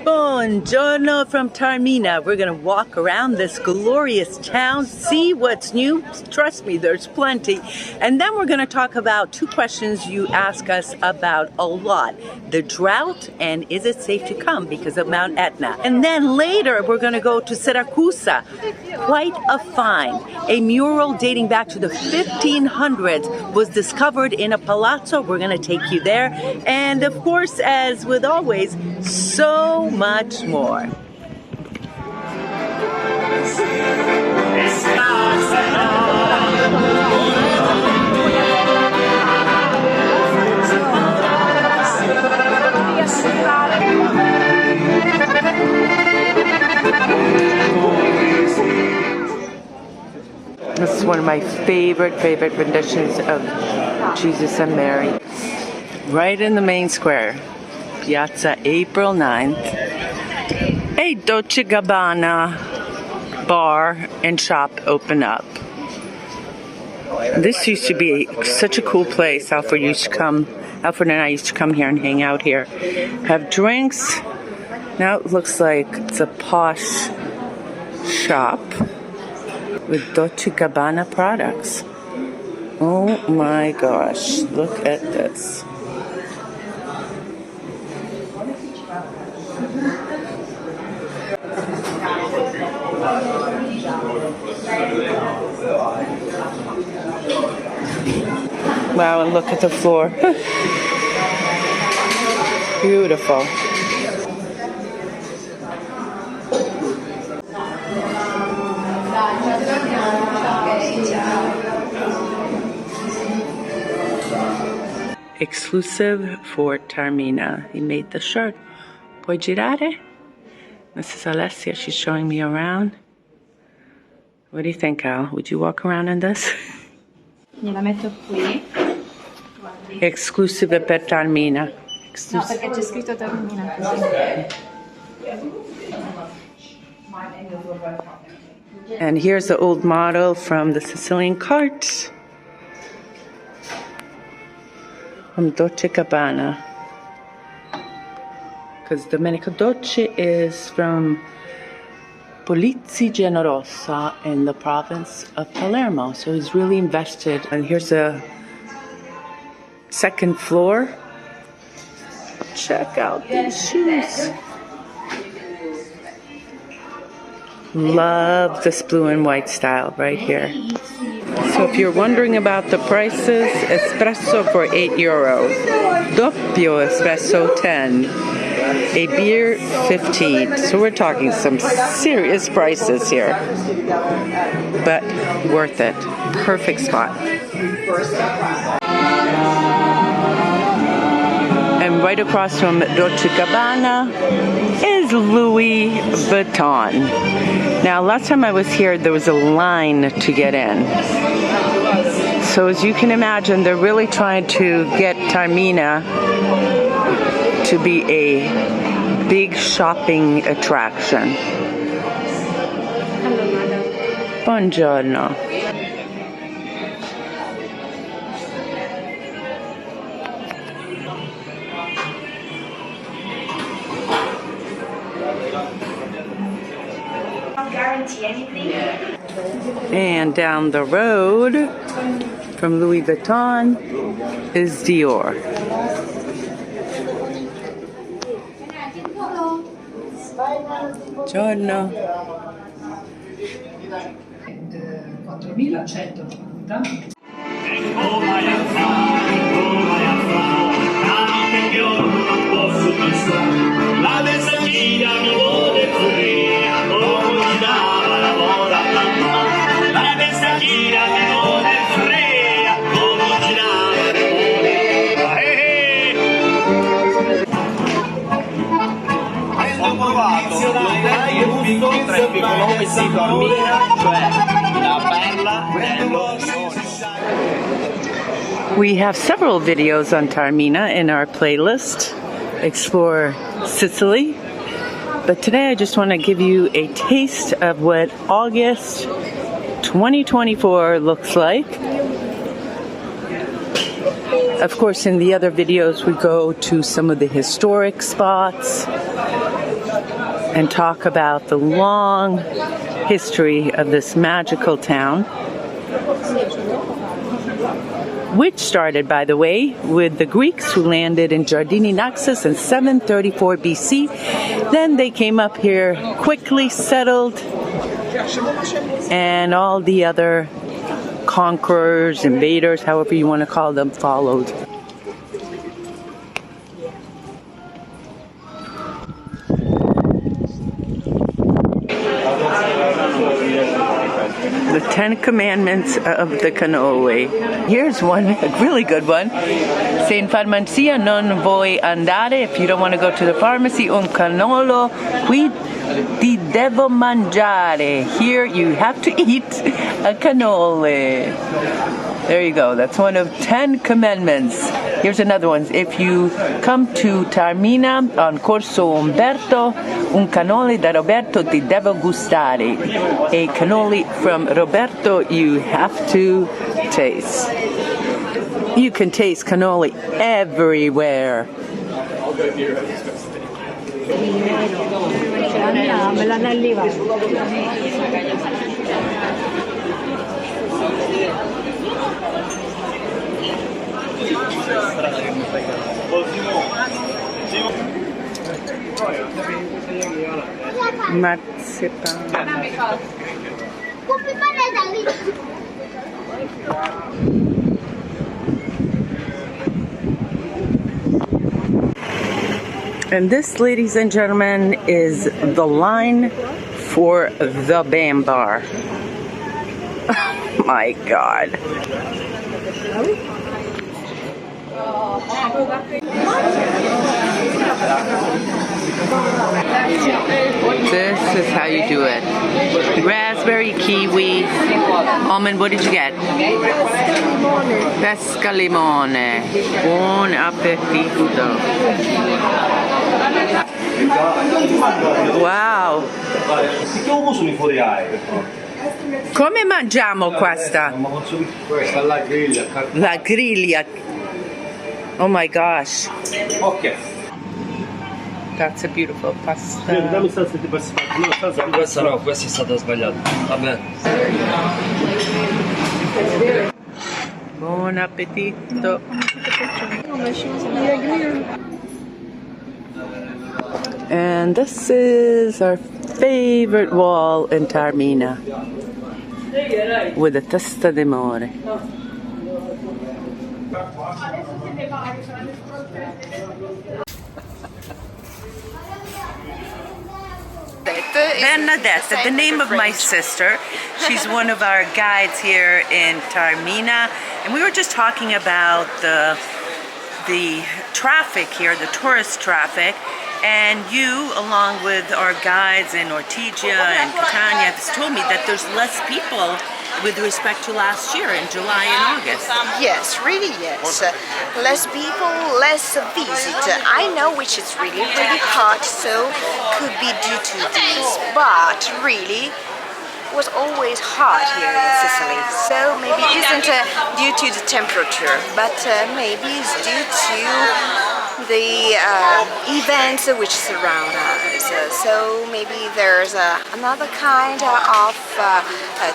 Buongiorno from Taormina. We're going to walk around this glorious town, see what's new. Trust me, there's plenty. And then we're going to talk about two questions you ask us about a lot. The drought, and is it safe to come because of Mount Etna? And then later we're going to go to Siracusa. Quite a find. A mural dating back to the 1500s was discovered in a palazzo. We're going to take you there. And of course, as with always, so much more. This is one of my favorite renditions of Jesus and Mary. Right in the main square. Piazza, April 9th. A Dolce Gabbana bar and shop open up. This used to be such a cool place. Alfred and I used to come here and hang out here. Have drinks. Now it looks like it's a posh shop with Dolce Gabbana products. Oh my gosh, look at this. Wow, and look at the floor. Beautiful. Exclusive for Taormina. He made the shirt. Puoi girare? This is Alessia. She's showing me around. What do you think, Al? Would you walk around in this? Gliela metto qui. Exclusive per Taormina. No, perché c'è scritto Taormina così. And here's the old model from the Sicilian cart. From Dolce Gabbana. Because Domenico Dolce is from Polizzi Generosa in the province of Palermo. So he's really invested. And here's the second floor. Check out these shoes. Love this blue and white style right here. So if you're wondering about the prices, espresso for €8, doppio espresso 10, a beer 15. So we're talking some serious prices here, but worth it. Perfect spot. And right across from Dolce Gabbana is Louis Vuitton. Now, last time I was here, there was a line to get in. So as you can imagine, they're really trying to get Taormina to be a big shopping attraction. Buongiorno. And down the road from Louis Vuitton is Dior. Buongiorno. 4.190. La messaggina mi vuole fria, come mi dava la moda la messaggina mi vuole fria, come mi dava la moda. Ho provato l'hotel gusto tra i più economici di Taormina, cioè la bella dello We have several videos on Taormina in our playlist, Explore Sicily. But today I just want to give you a taste of what August 2024 looks like. Of course, in the other videos we go to some of the historic spots. and talk about the long history of this magical town, which started, by the way, with the Greeks who landed in Giardini Naxos in 734 BC. Then they came up here, quickly settled, and all the other conquerors, invaders, however you want to call them, followed. The 10 Commandments of the Cannoli. Here's one, a really good one. Se in farmacia non vuoi andare, if you don't want to go to the pharmacy, un cannolo qui ti devo mangiare. Here you have to eat a cannoli. There you go. That's one of 10 commandments. Here's another one. If you come to Taormina on Corso Umberto, un cannoli da Roberto ti devo gustare. A cannoli from Roberto you have to taste. You can taste cannoli everywhere. And this, ladies and gentlemen, is the line for the Bambu Bar. Oh my God. This is how you do it. Raspberry, kiwi, almond, what did you get? Pesca limone. Buon appetito. Wow. Come mangiamo questa? Questa è la griglia. La griglia. Oh my gosh. Ok. That's a beautiful pasta. Dammi salsa di pasta. No, questa no, questa è stata sbagliata. Vabbè. Buon appetito. And this is our favorite wall in Taormina with a testa d'amore. Bernadette, the name of my sister. She's one of our guides here in Taormina, and we were just talking about the traffic here, the tourist traffic. And you, along with our guides in Ortigia and Catania, has told me that there's less people with respect to last year in July and August. Yes, really yes. Less people, less visit. I know which is really hot, so could be due to this. But really, was always hot here in Sicily. So maybe it isn't due to the temperature, but maybe it's due to the events which surround us. So maybe there's another kind of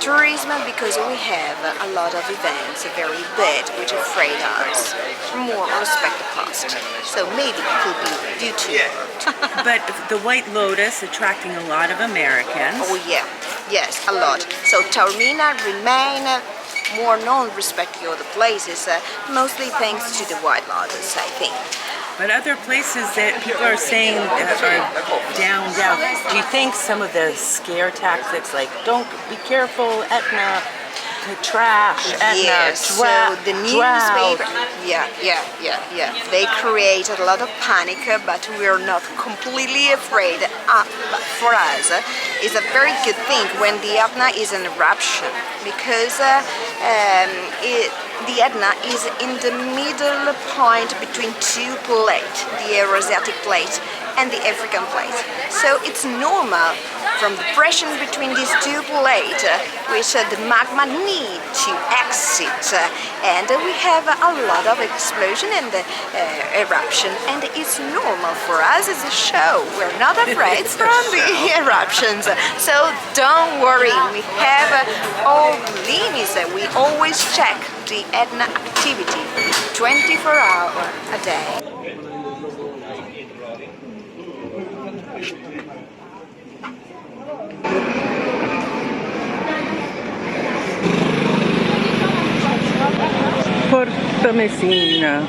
tourism because we have a lot of events very big which afraid us more respect the cost. So maybe it could be due to it. But the White Lotus attracting a lot of Americans. Oh yeah, yes, a lot. So Taormina remain more known respect to other places, mostly thanks to the White Lotus, I think. But other places that people are saying are down. Do you think some of the scare tactics, like don't be careful, Etna, trash, Etna, yes, drought, so the newspaper, yeah. They created a lot of panic, but we're not completely afraid. But for us, it's a very good thing when the Etna is an eruption, because the Etna is in the middle point between two plates, the Eurasiatic plate and the African plate. So it's normal from the pressure between these two plates, which the magma need to exit, and we have a lot of explosion and eruption, and it's normal for us as a show. We're not afraid from the eruptions, so don't worry. We have all limits. We always check the Etna activity 24 hours a day. Porta Messina.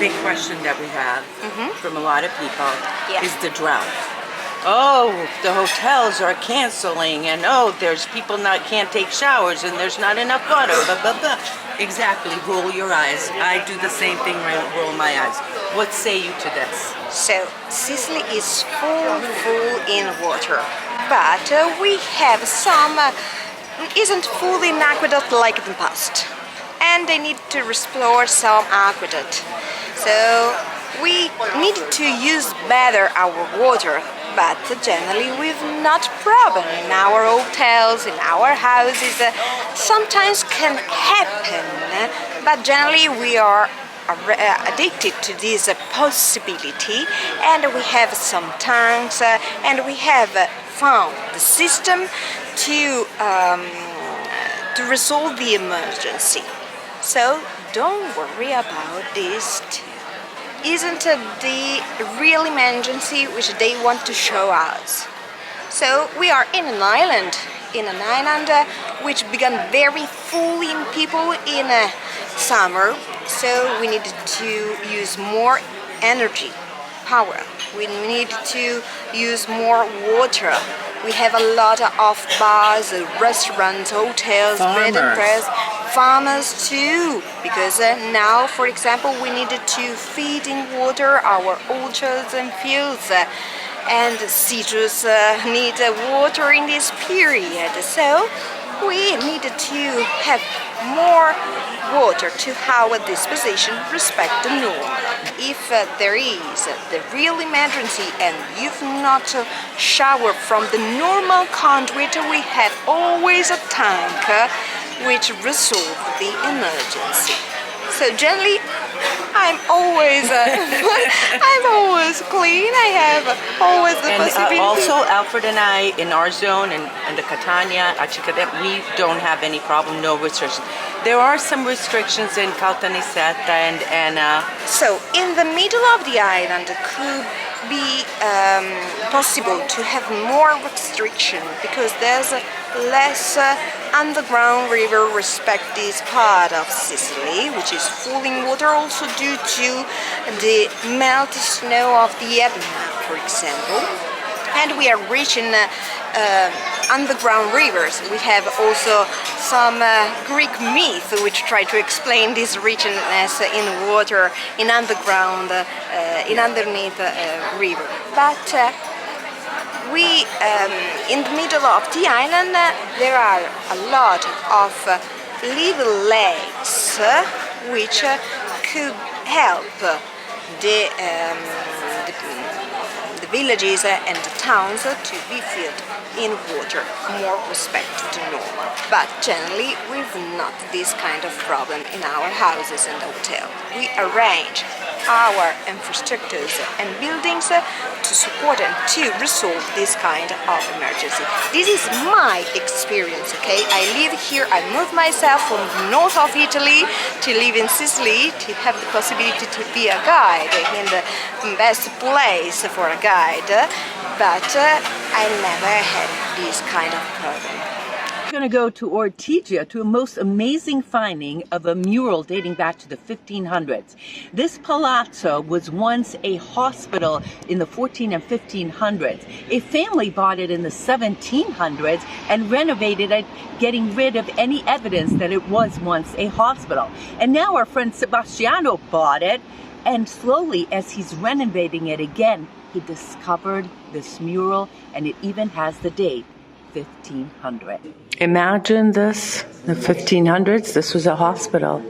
Big question that we have from a lot of people is the drought. Oh, the hotels are canceling, and oh, there's people can't take showers, and there's not enough water. Blah, blah, blah. Exactly. Roll your eyes. I do the same thing. Roll my eyes. What say you to this? So Sicily is full in water, but we have some isn't full in aqueduct like in the past, and they need to restore some aqueduct. So we need to use better our water, but generally we've not problem in our hotels, in our houses. Sometimes can happen, but generally we are addicted to this possibility, and we have some tanks, and we have found the system to resolve the emergency. So don't worry about this. Isn't the real emergency which they want to show us. So we are in an island which began very full in people in summer. So we needed to use more energy, power. We need to use more water. We have a lot of bars, restaurants, hotels, bed and breakfast, farmers too, because now, for example, we needed to feed in water our orchards and fields, and citrus need water in this period. So we needed to have more water to our disposition, respect the norm. If there is the real emergency and you've not showered from the normal conduit, we have always a tank which resolve the emergency. So generally, I'm always clean. I have always the possibility. Also, Alfred and I, in our zone, and the Catania, we don't have any problem, no restrictions. There are some restrictions in Caltanissetta and So, in the middle of the island, it could be possible to have more restriction because there's less underground river respect this part of Sicily, which is full in water, also due to the melted snow of the Etna, for example. And we are reaching underground rivers. We have also some Greek myth which try to explain this richness in water, in underground, in underneath river. But we, in the middle of the island, there are a lot of little lakes which could help the villages and the towns to be filled in water, more respect to normal. But generally, we've not this kind of problem in our houses and hotel. We arrange our infrastructures and buildings to support and to resolve this kind of emergency. This is my experience, okay? I live here, I moved myself from the north of Italy to live in Sicily, to have the possibility to be a guide in the best place for a guide, but I never had this kind of problem. We're going to go to Ortigia to a most amazing finding of a mural dating back to the 1500s. This palazzo was once a hospital in the 14 and 1500s. A family bought it in the 1700s and renovated it, getting rid of any evidence that it was once a hospital. And now our friend Sebastiano bought it, and slowly, as he's renovating it again, he discovered this mural, and it even has the date, 1500. Imagine this, the 1500s, this was a hospital.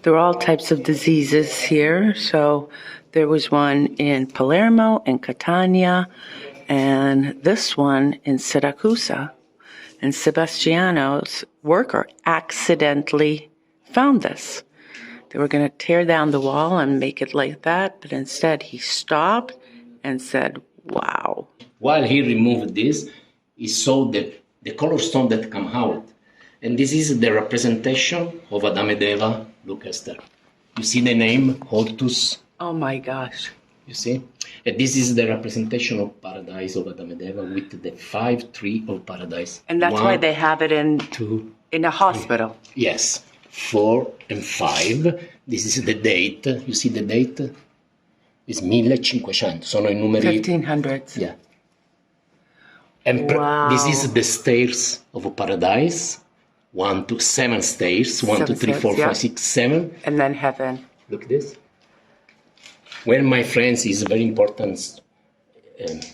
There were all types of diseases here. So there was one in Palermo and Catania, and this one in Siracusa. And Sebastiano's worker accidentally found this. They were going to tear down the wall and make it like that, but instead he stopped and said, wow. While he removed this, he saw the color stone that come out. And this is the representation of Adame ed Eva. Look, Esther. You see the name, Hortus? Oh my gosh. You see? And this is the representation of paradise of Adame ed Eva with the 5 trees of paradise. And that's why they have it in a hospital. Yes, 4 and 5. This is the date. You see the date? It's 1500. Sono I numeri. 1500s. Yeah. And wow. This is the stairs of paradise. 1 to 7 stairs. 1, 2, 3, 4, 5, 6, 7. And then heaven. Look at this. One of my friends is very important,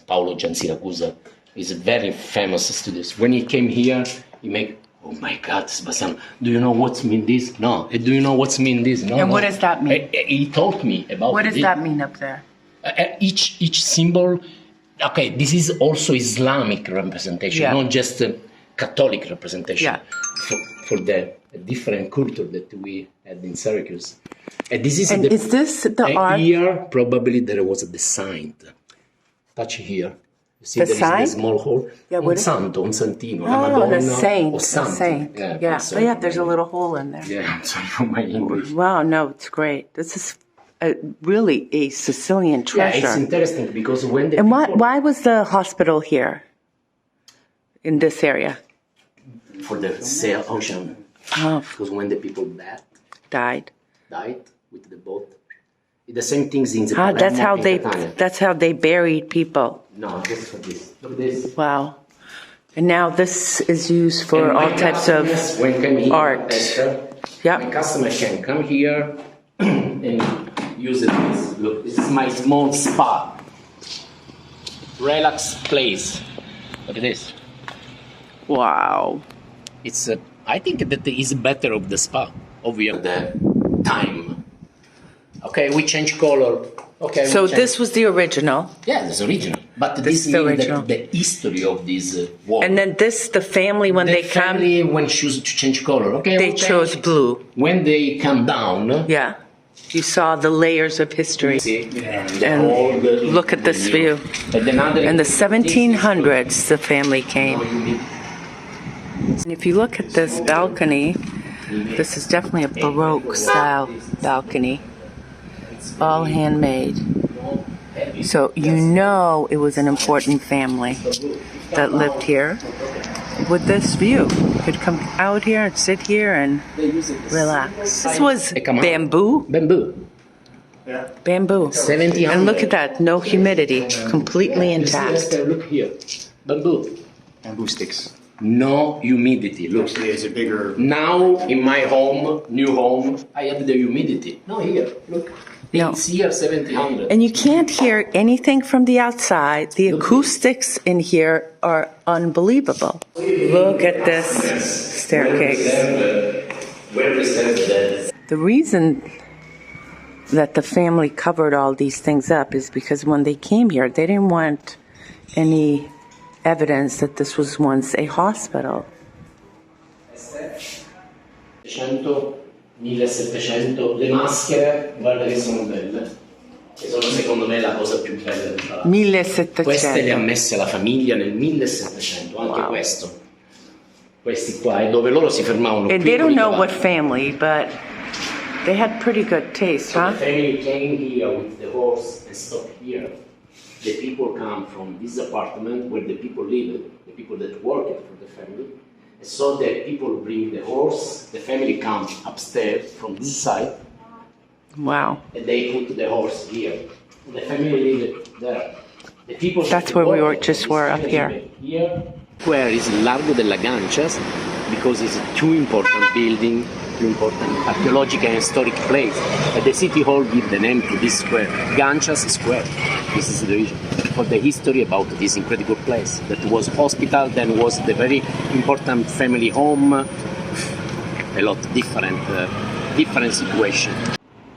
Paolo Gian Siracusa, is a very famous student. When he came here, he made, oh my God, Sebastian, do you know what mean this? No. Do you know what mean this? No. And no. what does that mean? He told me about what does it. that mean up there? Each symbol, okay, this is also Islamic representation, not just a Catholic representation for the different culture that we had in Syracuse. And this is is this the art? Here, probably there was a design. Touch here. You see, there is a small hole. Yeah, un santo, un santino. Oh, the saint. The saint. Yeah. Oh, yeah, there's a little hole in there. Yeah, I'm sorry for my English. Wow, no, it's great. This is really a Sicilian treasure. Yeah, it's interesting because when the And why was the hospital here in this area? For the ocean. Oh. Because when the people died with the boat. The same things in the that's how they buried people. No, just for this. Look at this. Wow. And now this is used for all types of art. Yeah. My customer can come here and use this. Look, this is my small spa. Relax place. Look at this. Wow. It's I think that is better of the spa. Obviously, the time. Okay, we change color. Okay. So this was the original. Yeah, it's original. But this means the history of this wall. And then the family when they come. The family when choose to change color. Okay. They chose blue. When they come down. Yeah. You saw the layers of history. And look at this view. In the 1700s, the family came. And if you look at this balcony, this is definitely a Baroque style balcony. All handmade. So you know it was an important family that lived here with this view. You could come out here and sit here and relax. This was bamboo. Bamboo. 1700. And look at that, no humidity, completely intact. Look here. Bamboo. Bamboo sticks. No humidity. Look. It's a bigger. Now in my home, new home, I have the humidity. No, here. Look. No. It's here 1700. And you can't hear anything from the outside. The acoustics in here are unbelievable. Look at this staircase. The reason that the family covered all these things up is because when they came here, they didn't want any evidence that this was once a hospital. 1700, le maschere, guarda che sono belle. E sono secondo me la cosa più bella di Palazzo. 1700. Queste le ha messe la famiglia nel 1700, anche questo. Questi qua, è dove loro si fermavano. And they don't know what family, but they had pretty good taste, huh? The family came here with the horse and stopped here. The people come from this apartment where the people live, the people that worked for the family, So that people bring the horse, the family comes upstairs from this side, Wow. and they put the horse here. The family leave it there. The people That's where we were up here. Here, where is Largo della Gancias, because it's too important building, too important archaeological and historic place. And the city hall give the name to this square, Gancias Square. This is the reason for the history about this incredible place that was hospital, then was the very important family home. A lot different situation.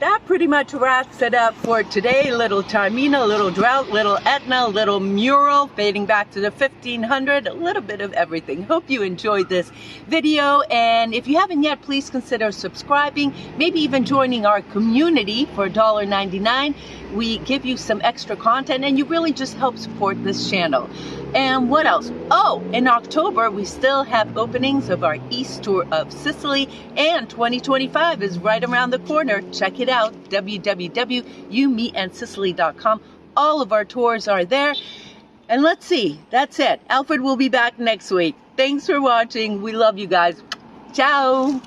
That pretty much wraps it up for today. Little Taormina, little Drought, little Etna, little mural, fading back to the 1500, a little bit of everything. Hope you enjoyed this video. And if you haven't yet, please consider subscribing, maybe even joining our community for $1.99. We give you some extra content and you really just help support this channel. And what else? Oh, in October, we still have openings of our East Tour of Sicily, and 2025 is right around the corner. Check it out, www.youmeetandsicily.com. All of our tours are there. And let's see, that's it. Alfred will be back next week. Thanks for watching. We love you guys. Ciao.